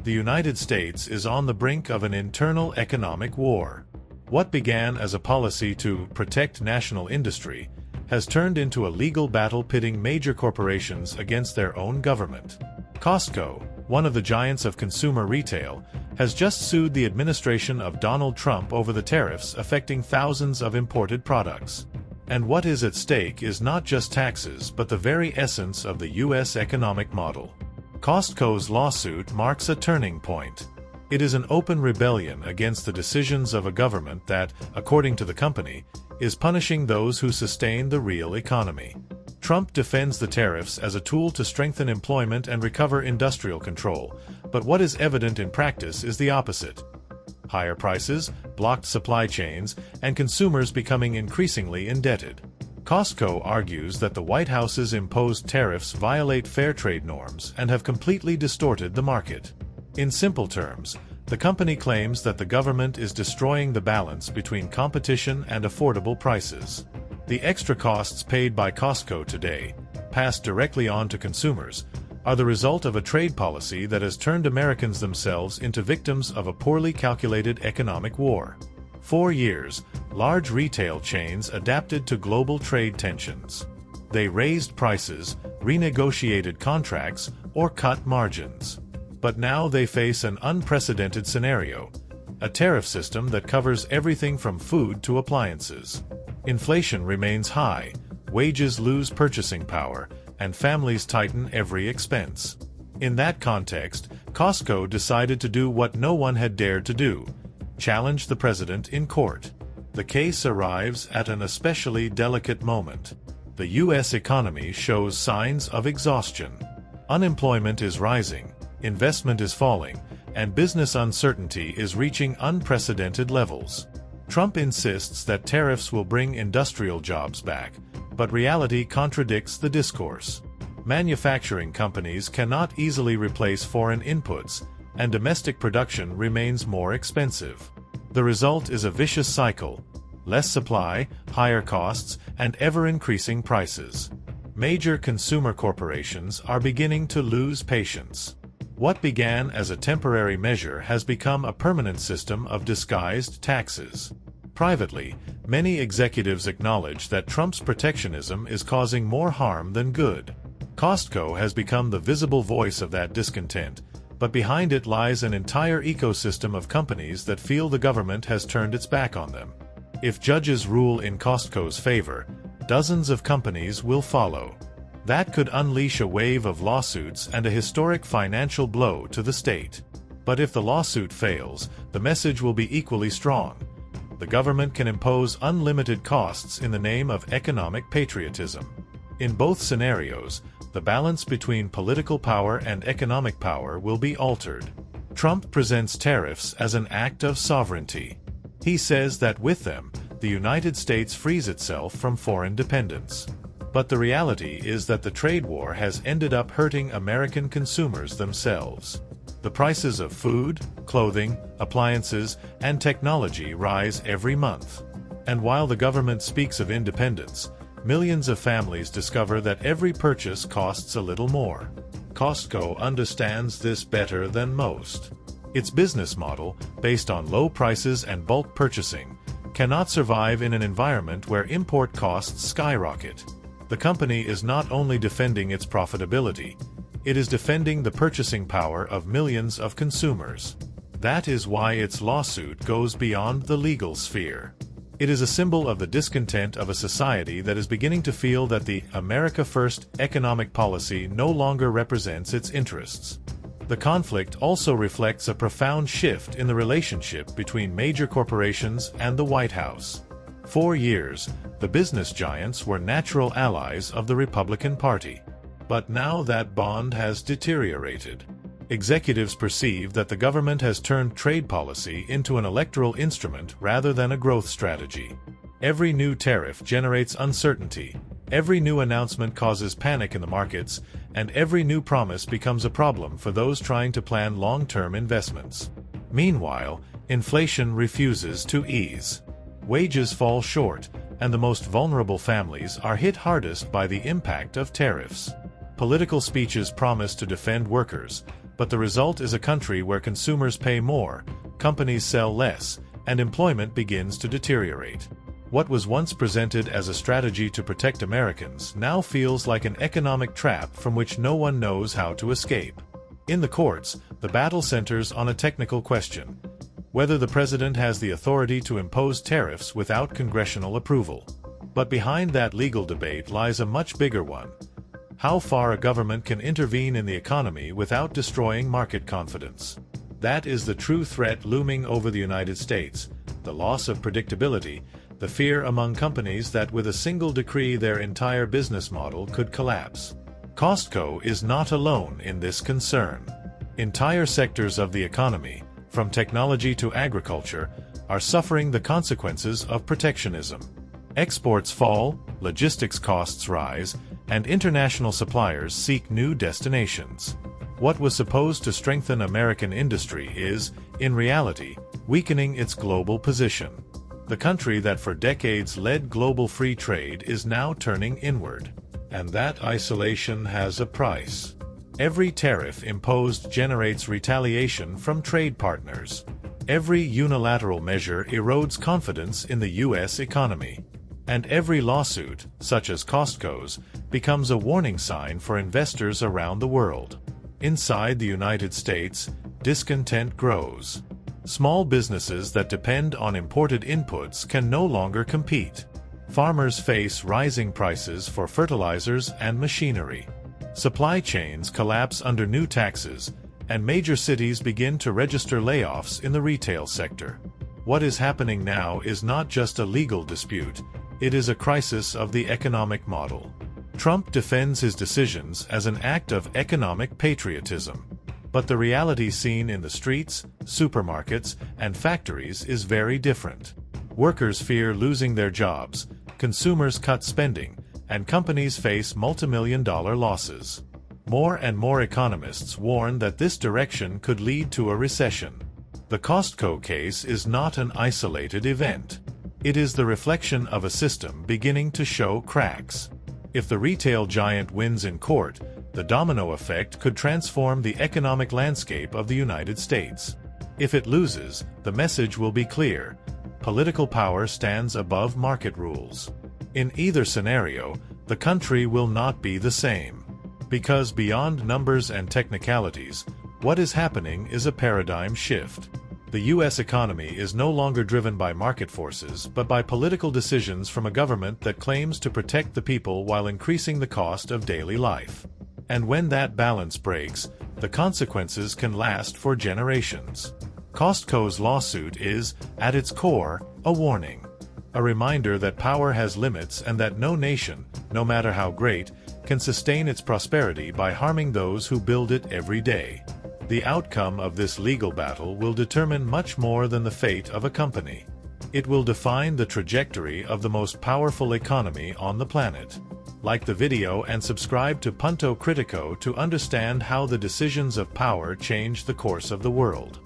the United States is on the brink of an internal economic war. What began as a policy to protect national industry has turned into a legal battle pitting major corporations against their own government. Costco, one of the giants of consumer retail, has just sued the administration of Donald Trump over the tariffs affecting thousands of imported products. And what is at stake is not just taxes but the very essence of the U.S. economic model. Costco's lawsuit marks a turning point. It is an open rebellion against the decisions of a government that, according to the company, is punishing those who sustain the real economy. Trump defends the tariffs as a tool to strengthen employment and recover industrial control, but what is evident in practice is the opposite. Higher prices, blocked supply chains, and consumers becoming increasingly indebted. Costco argues that the White House's imposed tariffs violate fair trade norms and have completely distorted the market. In simple terms, the company claims that the government is destroying the balance between competition and affordable prices. The extra costs paid by Costco today, passed directly on to consumers, are the result of a trade policy that has turned Americans themselves into victims of a poorly calculated economic war. For years, large retail chains adapted to global trade tensions. They raised prices, renegotiated contracts, or cut margins. But now they face an unprecedented scenario, a tariff system that covers everything from food to appliances. Inflation remains high, wages lose purchasing power, and families tighten every expense. In that context, Costco decided to do what no one had dared to do: challenge the president in court. The case arrives at an especially delicate moment. The U.S. economy shows signs of exhaustion. Unemployment is rising, investment is falling, and business uncertainty is reaching unprecedented levels. Trump insists that tariffs will bring industrial jobs back, but reality contradicts the discourse. Manufacturing companies cannot easily replace foreign inputs, and domestic production remains more expensive. The result is a vicious cycle: less supply, higher costs, and ever-increasing prices. Major consumer corporations are beginning to lose patience. What began as a temporary measure has become a permanent system of disguised taxes. Privately, many executives acknowledge that Trump's protectionism is causing more harm than good. Costco has become the visible voice of that discontent, but behind it lies an entire ecosystem of companies that feel the government has turned its back on them. If judges rule in Costco's favor, dozens of companies will follow. That could unleash a wave of lawsuits and a historic financial blow to the state. But if the lawsuit fails, the message will be equally strong. The government can impose unlimited costs in the name of economic patriotism. In both scenarios, the balance between political power and economic power will be altered. Trump presents tariffs as an act of sovereignty. He says that with them, the United States frees itself from foreign dependence. But the reality is that the trade war has ended up hurting American consumers themselves. The prices of food, clothing, appliances, and technology rise every month. And while the government speaks of independence, millions of families discover that every purchase costs a little more. Costco understands this better than most. Its business model, based on low prices and bulk purchasing, cannot survive in an environment where import costs skyrocket. The company is not only defending its profitability, it is defending the purchasing power of millions of consumers. That is why its lawsuit goes beyond the legal sphere. It is a symbol of the discontent of a society that is beginning to feel that the America First economic policy no longer represents its interests. The conflict also reflects a profound shift in the relationship between major corporations and the White House. For years, the business giants were natural allies of the Republican Party. But now that bond has deteriorated. Executives perceive that the government has turned trade policy into an electoral instrument rather than a growth strategy. Every new tariff generates uncertainty, every new announcement causes panic in the markets, and every new promise becomes a problem for those trying to plan long-term investments. Meanwhile, inflation refuses to ease. Wages fall short, and the most vulnerable families are hit hardest by the impact of tariffs. Political speeches promise to defend workers, But the result is a country where consumers pay more, companies sell less, and employment begins to deteriorate. What was once presented as a strategy to protect Americans now feels like an economic trap from which no one knows how to escape. In the courts, the battle centers on a technical question: whether the president has the authority to impose tariffs without congressional approval. But behind that legal debate lies a much bigger one: how far a government can intervene in the economy without destroying market confidence. That is the true threat looming over the United States: the loss of predictability, the fear among companies that with a single decree their entire business model could collapse. Costco is not alone in this concern. Entire sectors of the economy, from technology to agriculture, are suffering the consequences of protectionism. Exports fall, logistics costs rise, and international suppliers seek new destinations. What was supposed to strengthen American industry is, in reality, weakening its global position. The country that for decades led global free trade is now turning inward. And that isolation has a price. Every tariff imposed generates retaliation from trade partners. Every unilateral measure erodes confidence in the U.S. economy. And every lawsuit, such as Costco's, becomes a warning sign for investors around the world. Inside the United States, discontent grows. Small businesses that depend on imported inputs can no longer compete. Farmers face rising prices for fertilizers and machinery. Supply chains collapse under new taxes, and major cities begin to register layoffs in the retail sector. What is happening now is not just a legal dispute, it is a crisis of the economic model. Trump defends his decisions as an act of economic patriotism. But the reality seen in the streets, supermarkets, and factories is very different. Workers fear losing their jobs, consumers cut spending, and companies face multimillion-dollar losses. More and more economists warn that this direction could lead to a recession. The Costco case is not an isolated event. It is the reflection of a system beginning to show cracks. If the retail giant wins in court, the domino effect could transform the economic landscape of the United States. If it loses, the message will be clear: political power stands above market rules. In either scenario, the country will not be the same. Because beyond numbers and technicalities, what is happening is a paradigm shift. The U.S. economy is no longer driven by market forces but by political decisions from a government that claims to protect the people while increasing the cost of daily life. And when that balance breaks, the consequences can last for generations. Costco's lawsuit is, at its core, a warning. A reminder that power has limits and that no nation, no matter how great, can sustain its prosperity by harming those who build it every day. The outcome of this legal battle will determine much more than the fate of a company. It will define the trajectory of the most powerful economy on the planet. Like the video and subscribe to Punto Critico to understand how the decisions of power change the course of the world.